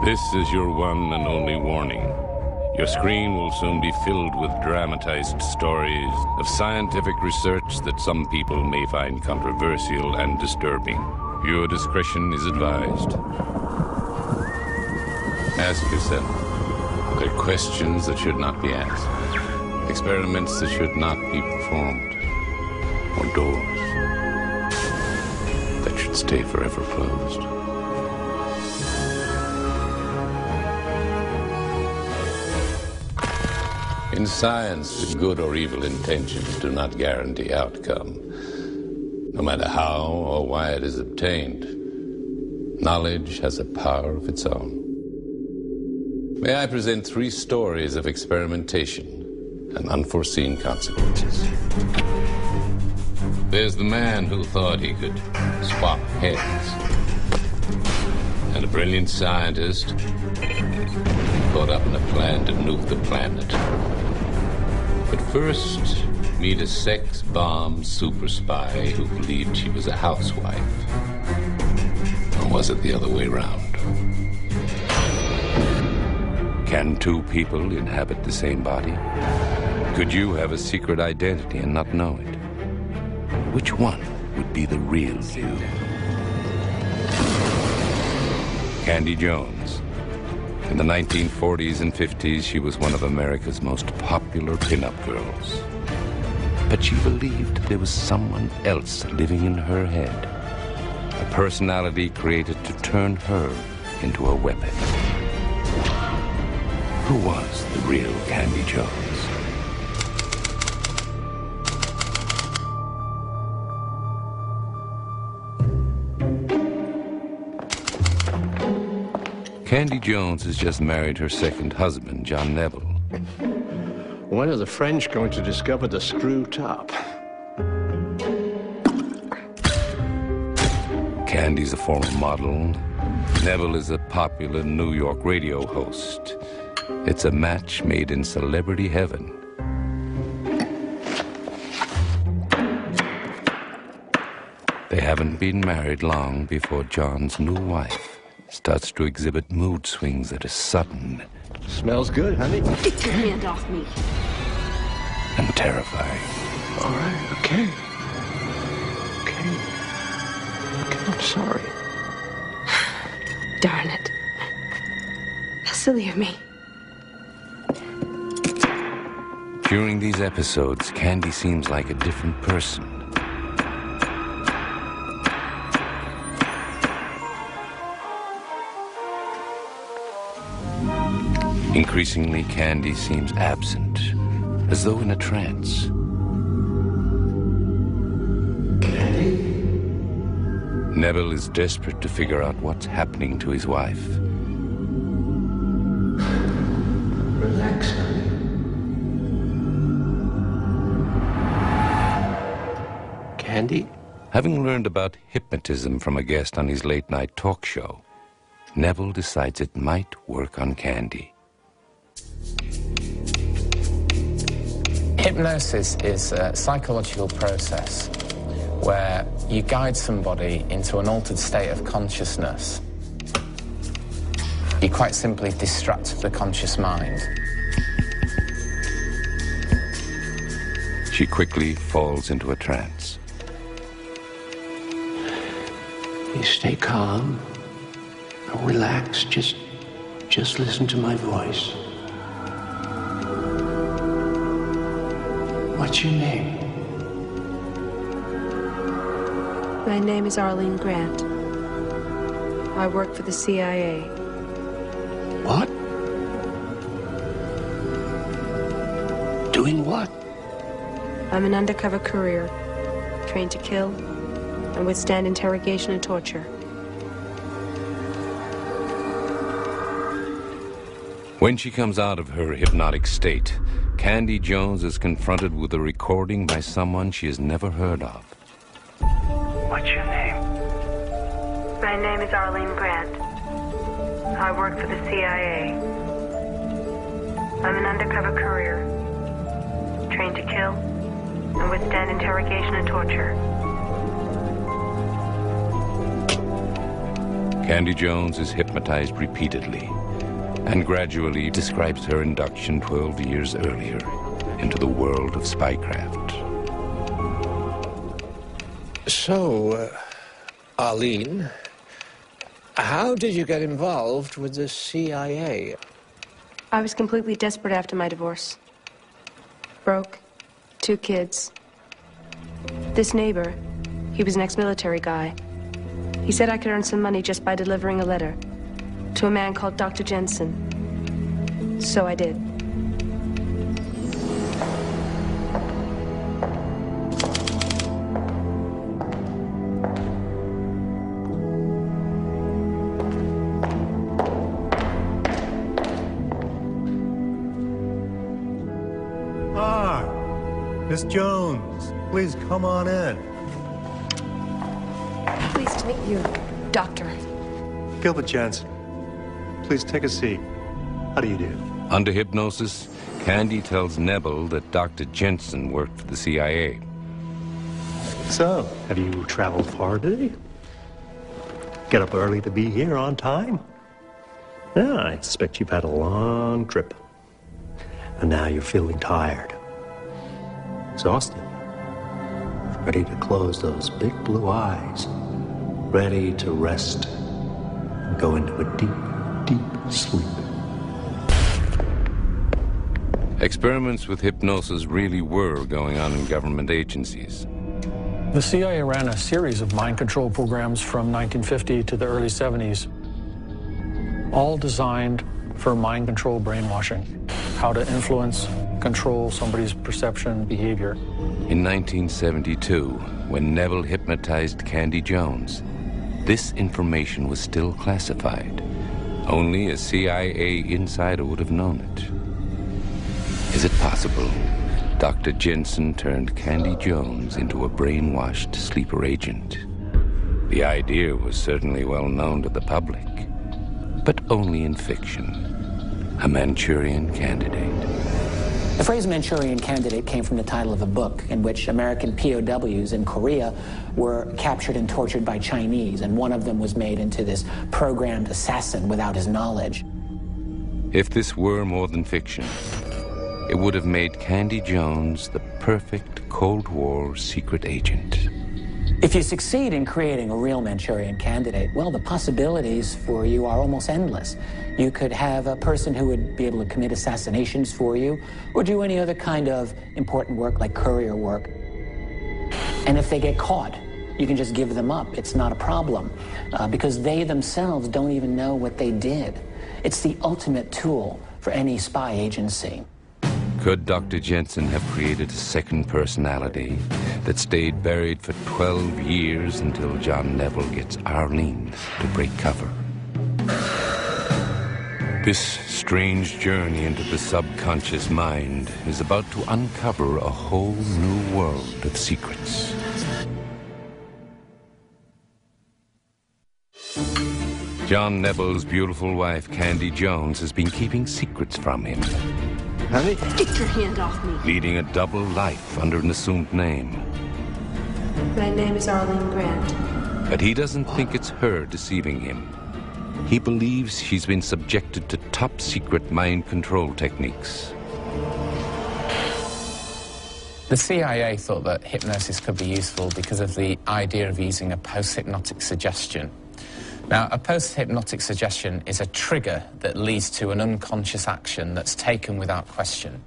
This is your one and only warning. Your screen will soon be filled with dramatized stories of scientific research that some people may find controversial and disturbing. Your discretion is advised. Ask yourself, there are questions that should not be asked, experiments that should not be performed, or doors that should stay forever closed. In science, good or evil intentions do not guarantee outcome. No matter how or why it is obtained, knowledge has a power of its own. May I present 3 stories of experimentation and unforeseen consequences. There's the man who thought he could swap heads, and a brilliant scientist caught up in a plan to nuke the planet. But first, meet a sex bomb super spy who believed she was a housewife. Or was it the other way around? Can 2 people inhabit the same body? Could you have a secret identity and not know it? Which one would be the real you? Candy Jones. In the 1940s and 50s, she was one of America's most popular pinup girls. But she believed there was someone else living in her head. A personality created to turn her into a weapon. Who was the real Candy Jones? Candy Jones has just married her second husband, John Neville. When are the French going to discover the screw top? Candy's a former model. Neville is a popular New York radio host. It's a match made in celebrity heaven. They haven't been married long before John's new wife starts to exhibit mood swings that are sudden. Smells good, honey. Get your hand off me. And terrifying. All right, okay. Okay, I'm sorry. Darn it. How silly of me. During these episodes, Candy seems like a different person. Increasingly, Candy seems absent, as though in a trance. Candy? Neville is desperate to figure out what's happening to his wife. Relax, honey. Candy? Having learned about hypnotism from a guest on his late-night talk show, Neville decides it might work on Candy. Hypnosis is a psychological process where you guide somebody into an altered state of consciousness. You quite simply distract the conscious mind. She quickly falls into a trance. You stay calm. Relax. Just listen to my voice. What's your name? My name is Arlene Grant. I work for the CIA. What? Doing what? I'm an undercover courier, trained to kill and withstand interrogation and torture. When she comes out of her hypnotic state, Candy Jones is confronted with a recording by someone she has never heard of. What's your name? My name is Arlene Grant. I work for the CIA. I'm an undercover courier, trained to kill and withstand interrogation and torture. Candy Jones is hypnotized repeatedly and gradually describes her induction 12 years earlier into the world of spycraft. So, Arlene, how did you get involved with the CIA? I was completely desperate after my divorce. Broke, 2 kids. This neighbor, he was an ex-military guy. He said I could earn some money just by delivering a letter to a man called Dr. Jensen. So I did. Miss Jones, please come on in. Pleased to meet you, Doctor. Gilbert Jensen, please take a seat. How do you do? Under hypnosis, Candy tells Nebel that Dr. Jensen worked for the CIA. So, have you traveled far today? Get up early to be here on time? Yeah, I expect you've had a long trip. And now you're feeling tired. Exhausted. Ready to close those big blue eyes. Ready to rest and go into a deep, deep sleep. Experiments with hypnosis really were going on in government agencies. The CIA ran a series of mind control programs from 1950 to the early 70s, all designed for mind control brainwashing, how to influence, control somebody's perception, behavior. In 1972, when Nebel hypnotized Candy Jones, this information was still classified. Only a CIA insider would have known it. Is it possible Dr. Jensen turned Candy Jones into a brainwashed sleeper agent? The idea was certainly well known to the public, but only in fiction. A Manchurian Candidate. The phrase Manchurian Candidate came from the title of a book in which American POWs in Korea were captured and tortured by Chinese, and one of them was made into this programmed assassin without his knowledge. If this were more than fiction, it would have made Candy Jones the perfect Cold War secret agent. If you succeed in creating a real Manchurian Candidate, well, the possibilities for you are almost endless. You could have a person who would be able to commit assassinations for you or do any other kind of important work like courier work. And if they get caught, you can just give them up. It's not a problem because they themselves don't even know what they did. It's the ultimate tool for any spy agency. Could Dr. Jensen have created a second personality that stayed buried for 12 years until John Nebel gets Arlene to break cover? This strange journey into the subconscious mind is about to uncover a whole new world of secrets. John Nebel's beautiful wife, Candy Jones, has been keeping secrets from him. Honey? Get your hand off me. Leading a double life under an assumed name. My name is Arlene Grant. But he doesn't think it's her deceiving him. He believes she's been subjected to top-secret mind control techniques. The CIA thought that hypnosis could be useful because of the idea of using a post-hypnotic suggestion. Now, a post-hypnotic suggestion is a trigger that leads to an unconscious action that's taken without question.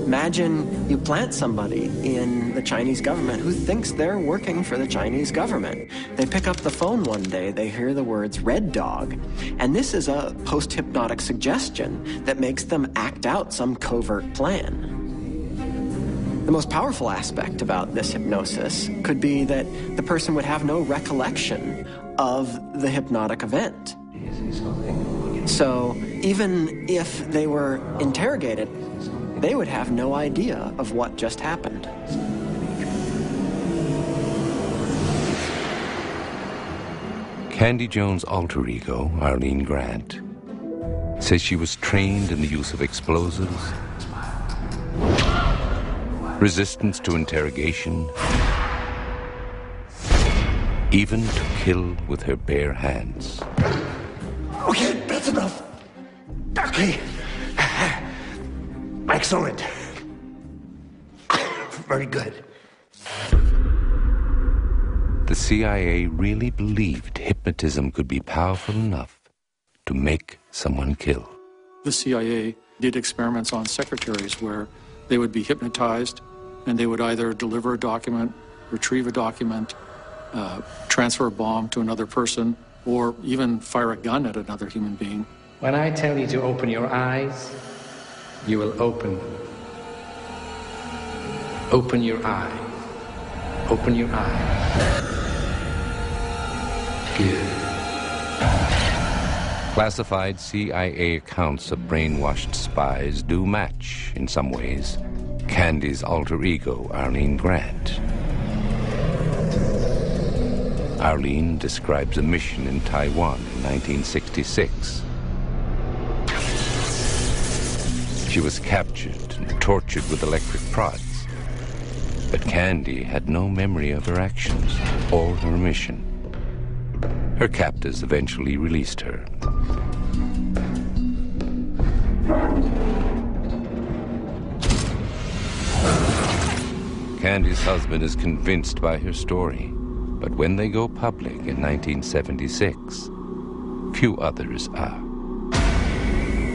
Imagine you plant somebody in the Chinese government who thinks they're working for the Chinese government. They pick up the phone one day, they hear the words "Red Dog," and this is a post-hypnotic suggestion that makes them act out some covert plan. The most powerful aspect about this hypnosis could be that the person would have no recollection of the hypnotic event. So even if they were interrogated, they would have no idea of what just happened. Candy Jones' alter ego, Arlene Grant, says she was trained in the use of explosives, resistance to interrogation, even to kill with her bare hands. Okay, that's enough. Okay. Excellent. Very good. The CIA really believed hypnotism could be powerful enough to make someone kill. The CIA did experiments on secretaries where they would be hypnotized and they would either deliver a document, retrieve a document, transfer a bomb to another person, or even fire a gun at another human being. When I tell you to open your eyes, you will open them. Open your eye. Open your eye. Good. Classified CIA accounts of brainwashed spies do match, in some ways, Candy's alter ego, Arlene Grant. Arlene describes a mission in Taiwan in 1966. She was captured and tortured with electric prods. But Candy had no memory of her actions or her mission. Her captors eventually released her. Candy's husband is convinced by her story, but when they go public in 1976, few others are.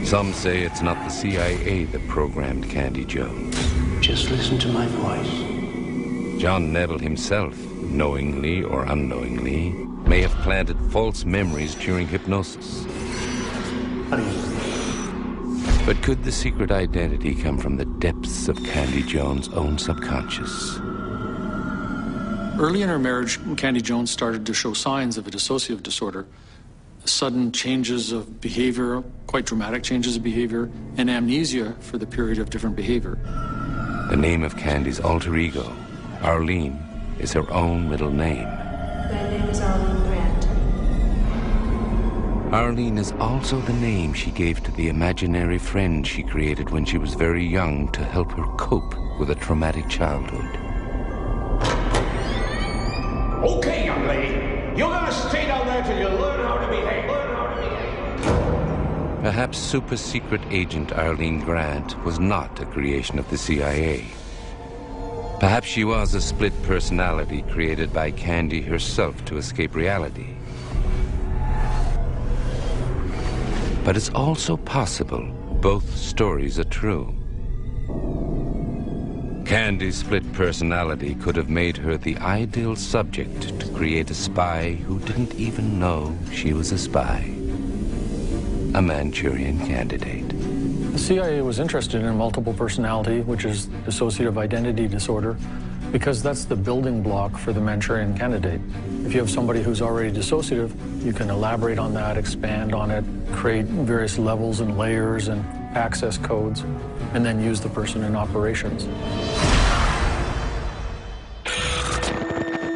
Some say it's not the CIA that programmed Candy Jones. Just listen to my voice. John Neville himself, knowingly or unknowingly, may have planted false memories during hypnosis. But could the secret identity come from the depths of Candy Jones' own subconscious? Early in her marriage, Candy Jones started to show signs of a dissociative disorder. Sudden changes of behavior, quite dramatic changes of behavior, and amnesia for the period of different behavior. The name of Candy's alter ego, Arlene, is her own middle name. My name is Arlene Grant. Arlene is also the name she gave to the imaginary friend she created when she was very young to help her cope with a traumatic childhood. Okay, young lady. You're gonna stay down there till you learn how to behave. Perhaps super-secret agent Arlene Grant was not a creation of the CIA. Perhaps she was a split personality created by Candy herself to escape reality. But it's also possible both stories are true. Candy's split personality could have made her the ideal subject to create a spy who didn't even know she was a spy. A Manchurian Candidate. The CIA was interested in multiple personality, which is dissociative identity disorder, because that's the building block for the Manchurian Candidate. If you have somebody who's already dissociative, you can elaborate on that, expand on it, create various levels and layers and access codes, and then use the person in operations.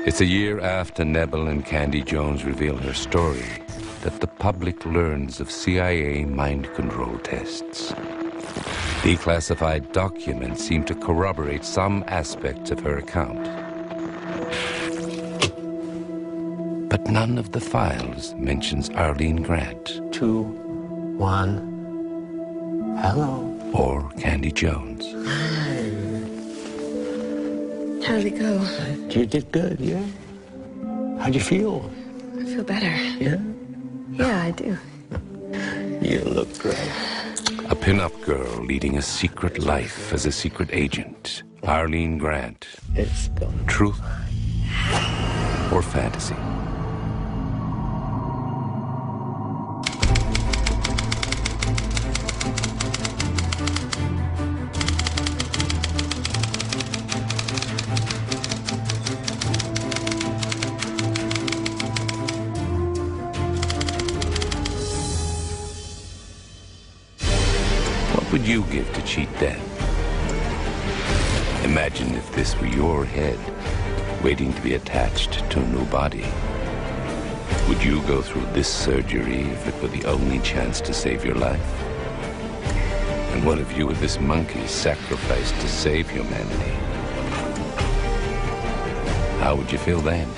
It's a year after Neville and Candy Jones reveal her story that the public learns of CIA mind control tests. Declassified documents seem to corroborate some aspects of her account. But none of the files mentions Arlene Grant. 2, 1. Hello. Or Candy Jones. How'd it go? You did good, yeah? How'd you feel? I feel better. Yeah? Yeah, I do. You look great. A pin-up girl leading a secret life as a secret agent. Arlene Grant. It's gone. Truth or fantasy? What would you give to cheat death? Imagine if this were your head, waiting to be attached to a new body. Would you go through this surgery if it were the only chance to save your life? And what if you were this monkey sacrificed to save humanity? How would you feel then?